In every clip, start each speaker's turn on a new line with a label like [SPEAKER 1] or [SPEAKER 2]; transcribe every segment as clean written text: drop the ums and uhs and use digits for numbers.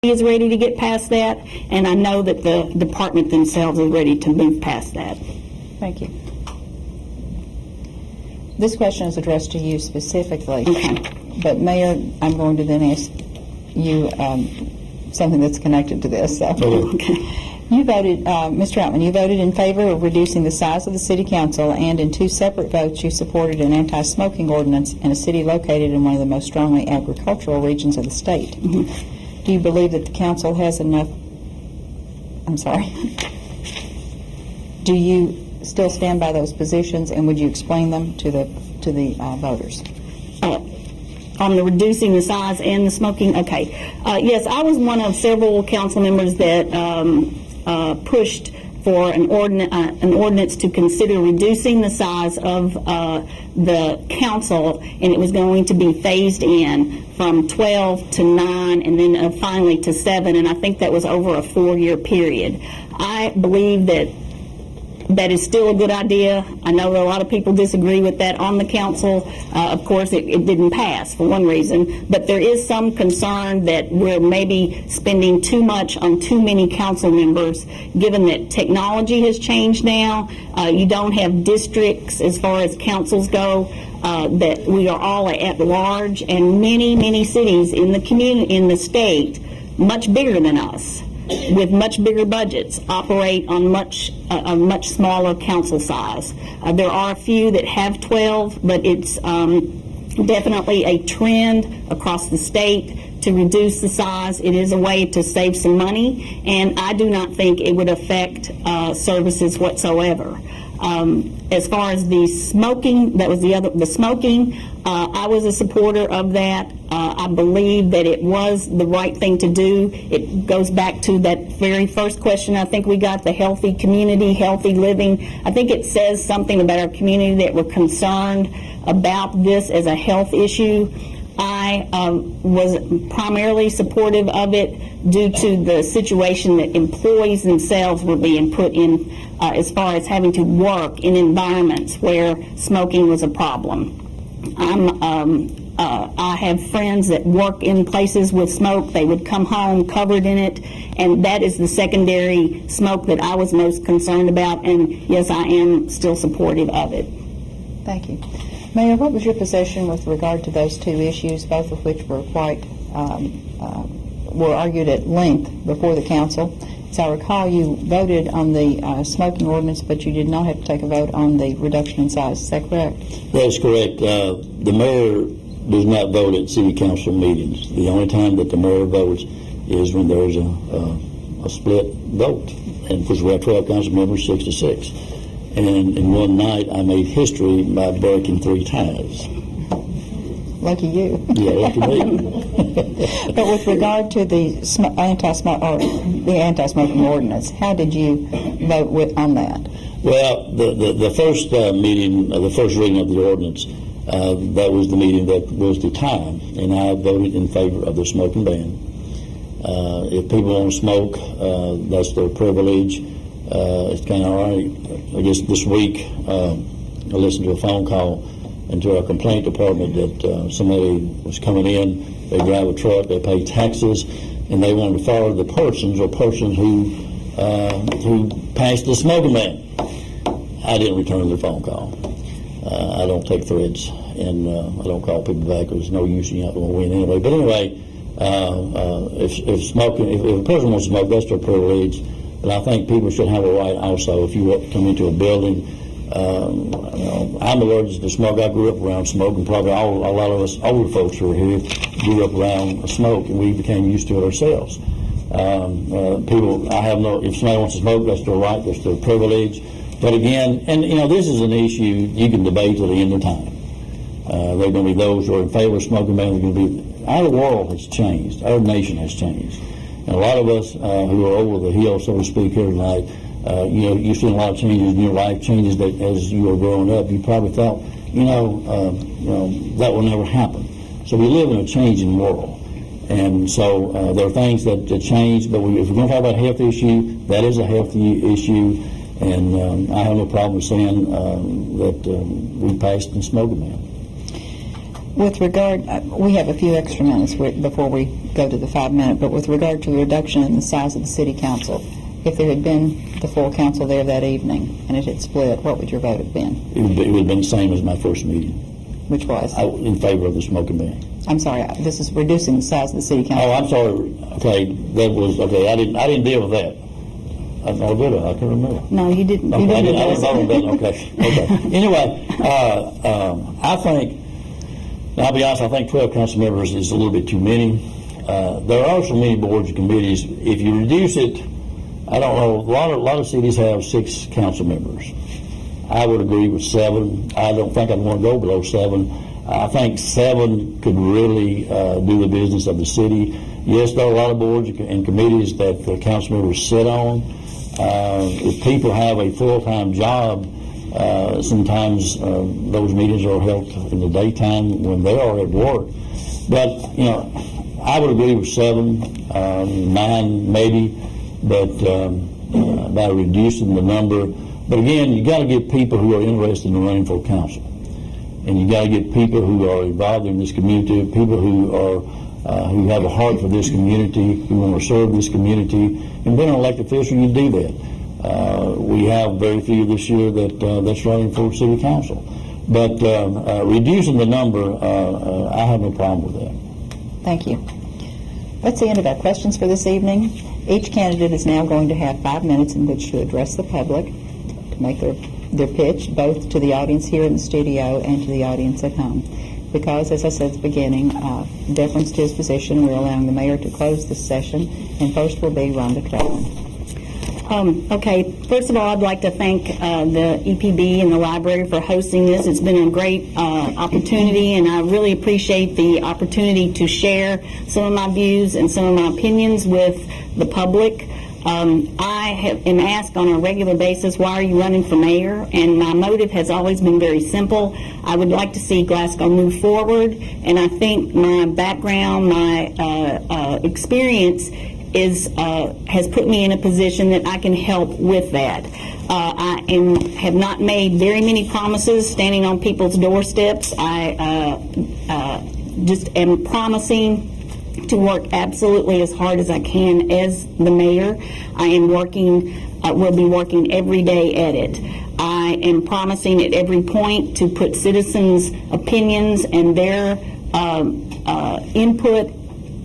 [SPEAKER 1] is ready to get past that, and I know that the department themselves are ready to move past that.
[SPEAKER 2] Thank you. This question is addressed to you specifically.
[SPEAKER 1] Okay.
[SPEAKER 2] But Mayor, I'm going to then ask you something that's connected to this. So.
[SPEAKER 1] Okay.
[SPEAKER 2] You voted, Mr. Outman, you voted in favor of reducing the size of the City Council, and in 2 separate votes you supported an anti-smoking ordinance in a city located in one of the most strongly agricultural regions of the state. Mm-hmm. Do you believe that the Council has enough... I'm sorry. Do you still stand by those positions, and would you explain them to the voters?
[SPEAKER 1] On the reducing the size and the smoking? Okay. Yes, I was one of several council members that pushed for an ordinance to consider reducing the size of the council, and it was going to be phased in from 12 to 9 and then finally to 7, and I think that was over a 4-year period. I believe that is still a good idea. I know that a lot of people disagree with that on the council. Of course, it didn't pass for one reason, but there is some concern that we're maybe spending too much on too many council members, given that technology has changed now. You don't have districts as far as councils go, that we are all at large, and many cities in the community, in the state, much bigger than us, with much bigger budgets, operate on a much smaller council size. There are a few that have 12, but it's definitely a trend across the state to reduce the size. It is a way to save some money, and I do not think it would affect services whatsoever. As far as the smoking, that was the smoking, I was a supporter of that. I believe that it was the right thing to do. It goes back to that very first question I think we got, the healthy community, healthy living. I think it says something about our community that we're concerned about this as a health issue. I was primarily supportive of it due to the situation that employees themselves were being put in as far as having to work in environments where smoking was a problem. I have friends that work in places with smoke. They would come home covered in it, and that is the secondary smoke that I was most concerned about, and yes, I am still supportive of it.
[SPEAKER 2] Thank you. Mayor, what was your position with regard to those 2 issues, both of which were quite were argued at length before the council? As I recall, you voted on the smoking ordinance, but you did not have to take a vote on the reduction in size. Is that correct?
[SPEAKER 3] That's correct. The mayor does not vote at city council meetings. The only time that the mayor votes is when there's a split vote, and because we have 12 council members, 6 to 6. And in one night, I made history by breaking 3 ties.
[SPEAKER 2] Lucky you.
[SPEAKER 3] Yeah, lucky me.
[SPEAKER 2] But with regard to the anti-smoking ordinance, how did you vote on that?
[SPEAKER 3] Well, the first meeting, the first reading of the ordinance, that was the meeting that was the time, and I voted in favor of the smoking ban. If people want to smoke, that's their privilege. It's kind of all right. I guess this week I listened to a phone call into our complaint department that somebody was coming in, they drive a truck, they pay taxes, and they wanted to follow the persons who passed the smoking ban. I didn't return their phone call. I don't take threats, and I don't call people back. There's no use, you're not going to win anyway. But anyway, if a person wants to smoke, that's their privilege. But I think people should have a right also. If you come into a building, I'm allergic to smoke. I grew up around smoke, and probably a lot of us older folks who are here grew up around smoke, and we became used to it ourselves. If somebody wants to smoke, that's their right, that's their privilege. But again, and this is an issue you can debate till the end of time. There are going to be those who are in favor of smoking ban. Our world has changed. Our nation has changed. And a lot of us who are over the hill, so to speak, here tonight, you've seen a lot of changes in your life, changes that as you were growing up, you probably thought, that will never happen. So we live in a changing world. And so there are things that change, but if we're going to talk about a health issue, that is a healthy issue. And I have no problem saying that we passed the smoking ban.
[SPEAKER 2] With regard, we have a few extra minutes before we go to the 5-minute, but with regard to the reduction in the size of the city council, if there had been the full council there that evening and it had split, what would your vote have been?
[SPEAKER 3] It would have been the same as my first meeting.
[SPEAKER 2] Which was?
[SPEAKER 3] In favor of the smoking ban.
[SPEAKER 2] I'm sorry, this is reducing the size of the city council.
[SPEAKER 3] Oh, I'm sorry. Okay, that was, okay, I didn't deal with that. I did it. I can't remember.
[SPEAKER 1] No, you didn't.
[SPEAKER 3] Okay,
[SPEAKER 1] You
[SPEAKER 3] I
[SPEAKER 1] didn't
[SPEAKER 3] didn't
[SPEAKER 1] address
[SPEAKER 3] vote
[SPEAKER 1] it.
[SPEAKER 3] on that. Okay. Anyway, I think, I'll be honest, I think 12 council members is a little bit too many. There are so many boards and committees. If you reduce it, I don't know, a lot of cities have 6 council members. I would agree with 7. I don't think I'd want to go below 7. I think 7 could really do the business of the city. Yes, there are a lot of boards and committees that the council members sit on. If people have a full-time job, sometimes those meetings are held in the daytime when they are at work. But, I would agree with 7, 9 maybe, but by reducing the number. But again, you got to get people who are interested in running for council. And you got to get people who are involved in this community, people who are who have a heart for this community, who want to serve this community. And being an elected official, you do that. We have very few this year that's running for city council. But reducing the number, I have no problem with that.
[SPEAKER 2] Thank you. That's the end of our questions for this evening. Each candidate is now going to have 5 minutes in which to address the public, to make their pitch, both to the audience here in the studio and to the audience at home. Because, as I said at the beginning, deference to his position, we're allowing the mayor to close this session, and first will be Rhonda Troutman.
[SPEAKER 1] Okay, first of all, I'd like to thank the EPB and the library for hosting this. It's been a great opportunity, and I really appreciate the opportunity to share some of my views and some of my opinions with the public. I am asked on a regular basis, why are you running for mayor? And my motive has always been very simple. I would like to see Glasgow move forward, and I think my background, my experience has put me in a position that I can help with that. I have not made very many promises standing on people's doorsteps. I just am promising to work absolutely as hard as I can as the mayor. I am working, will be working every day at it. I am promising at every point to put citizens' opinions and their input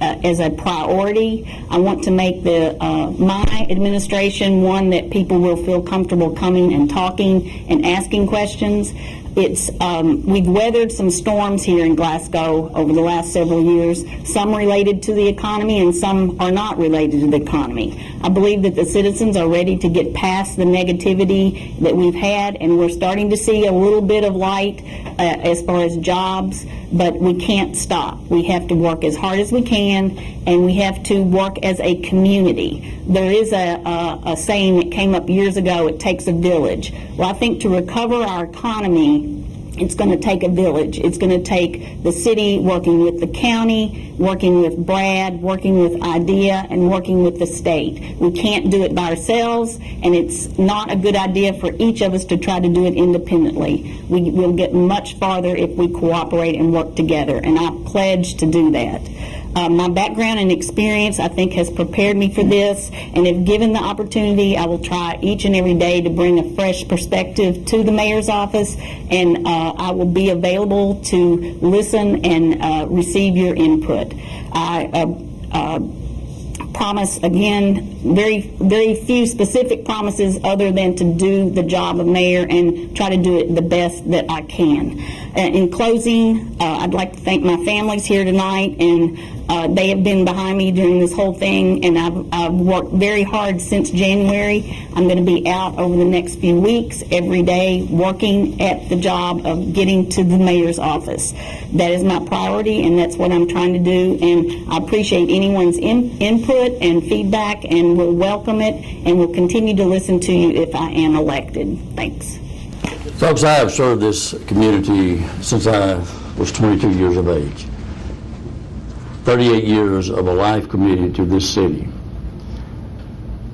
[SPEAKER 1] as a priority. I want to make my administration one that people will feel comfortable coming and talking and asking questions. We've weathered some storms here in Glasgow over the last several years, some related to the economy and some are not related to the economy. I believe that the citizens are ready to get past the negativity that we've had, and we're starting to see a little bit of light as far as jobs, but we can't stop. We have to work as hard as we can, and we have to work as a community. There is a saying that came up years ago, it takes a village. Well, I think to recover our economy, it's going to take a village. It's going to take the city working with the county, working with Brad, working with IDEA, and working with the state. We can't do it by ourselves, and it's not a good idea for each of us to try to do it independently. We will get much farther if we cooperate and work together, and I pledge to do that. My background and experience, I think, has prepared me for this, and if given the opportunity, I will try each and every day to bring a fresh perspective to the mayor's office, and I will be available to listen and receive your input. I promise, again, very few specific promises other than to do the job of mayor and try to do it the best that I can. In closing, I'd like to thank my families here tonight, and they have been behind me during this whole thing, and I've worked very hard since January. I'm going to be out over the next few weeks, every day, working at the job of getting to the mayor's office. That is my priority, and that's what I'm trying to do, and I appreciate anyone's input and feedback, and will welcome it, and will continue to listen to you if I am elected. Thanks.
[SPEAKER 3] Folks, I have served this community since I was 22 years of age. 38 years of a life committed to this city.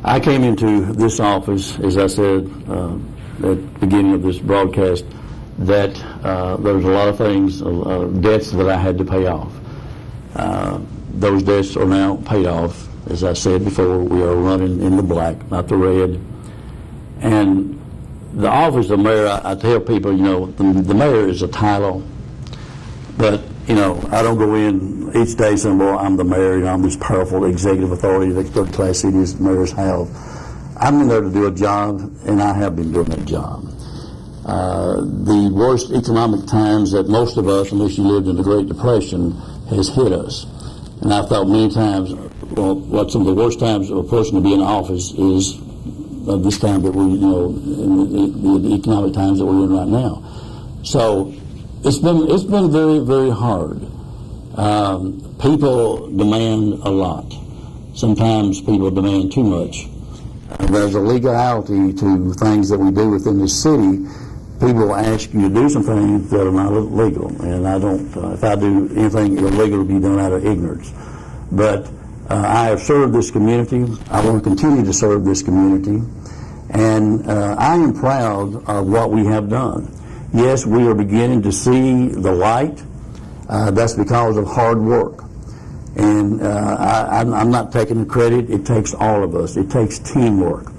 [SPEAKER 3] I came into this office, as I said at the beginning of this broadcast, that there was a lot of things, debts that I had to pay off. Those debts are now paid off. As I said before, we are running in the black, not the red. And the office of mayor, I tell people, the mayor is a title, but, I don't go in each day saying, well, I'm the mayor, I'm this powerful executive authority that third-class cities mayors have. I'm in there to do a job, and I have been doing that job. The worst economic times that most of us, unless you lived in the Great Depression, has hit us. And I've thought many times, well, what some of the worst times of a person to be in office is this time that we, in the economic times that we're in right now. So it's been very, very hard. People demand a lot. Sometimes people demand too much. There's a legality to things that we do within the city. People will ask you to do some things that are not legal, and I don't. If I do anything illegal, it'll be done out of ignorance. But I have served this community. I want to continue to serve this community, and I am proud of what we have done. Yes, we are beginning to see the light. That's because of hard work. And I'm not taking the credit. It takes all of us. It takes teamwork.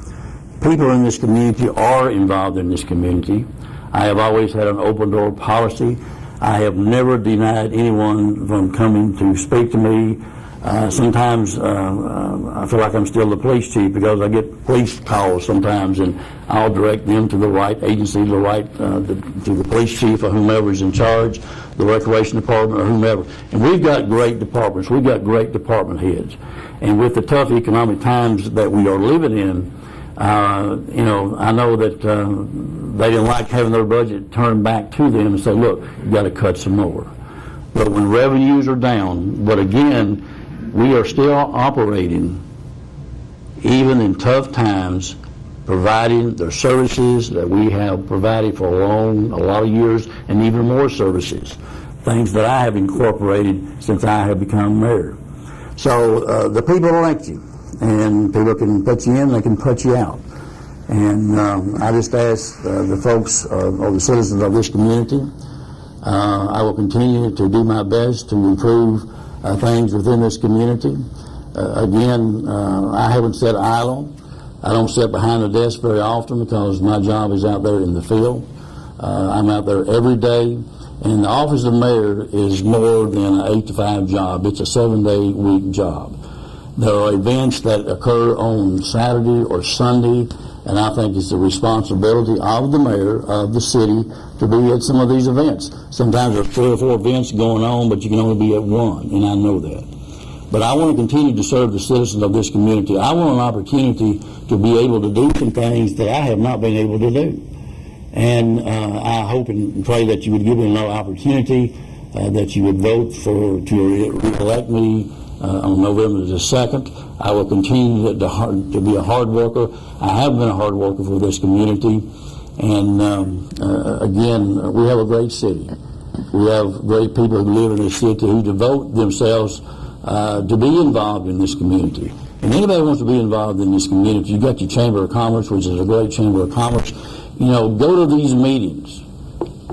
[SPEAKER 3] People in this community are involved in this community. I have always had an open door policy. I have never denied anyone from coming to speak to me. Sometimes I feel like I'm still the police chief because I get police calls sometimes, and I'll direct them to the right agency, to the police chief or whomever is in charge, the recreation department or whomever. And we've got great departments. We've got great department heads. And with the tough economic times that we are living in, I know that they didn't like having their budget turned back to them and say, look, you've got to cut some more. But when revenues are down, but again, we are still operating, even in tough times, providing the services that we have provided for a lot of years, and even more services, things that I have incorporated since I have become mayor. So the people elect you, and people can put you in, they can put you out. And I just ask the folks or the citizens of this community, I will continue to do my best to improve things within this community. Again, I haven't sat idle. I don't sit behind a desk very often because my job is out there in the field. I'm out there every day, and the office of mayor is more than an 8 to 5 job. It's a 7-day-week job. There are events that occur on Saturday or Sunday, and I think it's the responsibility of the mayor of the city to be at some of these events. Sometimes there are 3 or 4 events going on, but you can only be at one, and I know that. But I want to continue to serve the citizens of this community. I want an opportunity to be able to do some things that I have not been able to do. And I hope and pray that you would give me another opportunity, that you would vote to re-elect me on November the 2nd. I will continue to be a hard worker. I have been a hard worker for this community. And again, we have a great city. We have great people who live in this city who devote themselves to be involved in this community. And anybody who wants to be involved in this community, you've got your Chamber of Commerce, which is a great Chamber of Commerce. Go to these meetings.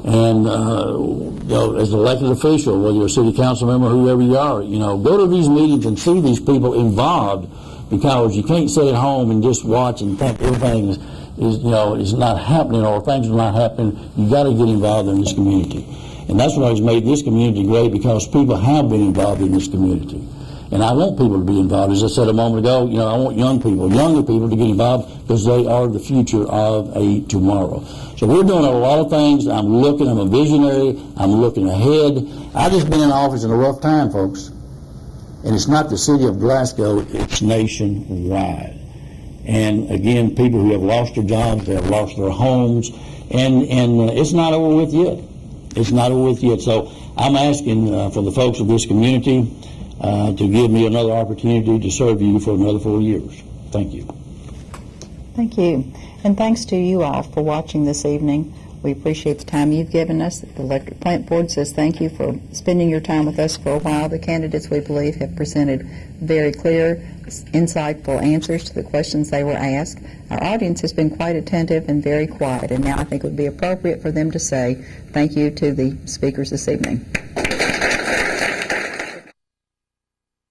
[SPEAKER 3] And, as an elected official, whether you're a city council member, whoever you are, go to these meetings and see these people involved, because you can't sit at home and just watch and think everything is not happening or things are not happening. You've got to get involved in this community. And that's what has made this community great, because people have been involved in this community. And I want people to be involved. As I said a moment ago, I want younger people to get involved, because they are the future of a tomorrow. So we're doing a lot of things. I'm a visionary. I'm looking ahead. I've just been in office in a rough time, folks. And it's not the city of Glasgow, it's nationwide. And again, people who have lost their jobs, they have lost their homes, and it's not over with yet. It's not over with yet. So I'm asking for the folks of this community to give me another opportunity to serve you for another 4 years. Thank you.
[SPEAKER 2] Thank you. And thanks to you all for watching this evening. We appreciate the time you've given us. The Electric Plant Board says thank you for spending your time with us for a while. The candidates, we believe, have presented very clear, insightful answers to the questions they were asked. Our audience has been quite attentive and very quiet, and now I think it would be appropriate for them to say thank you to the speakers this evening.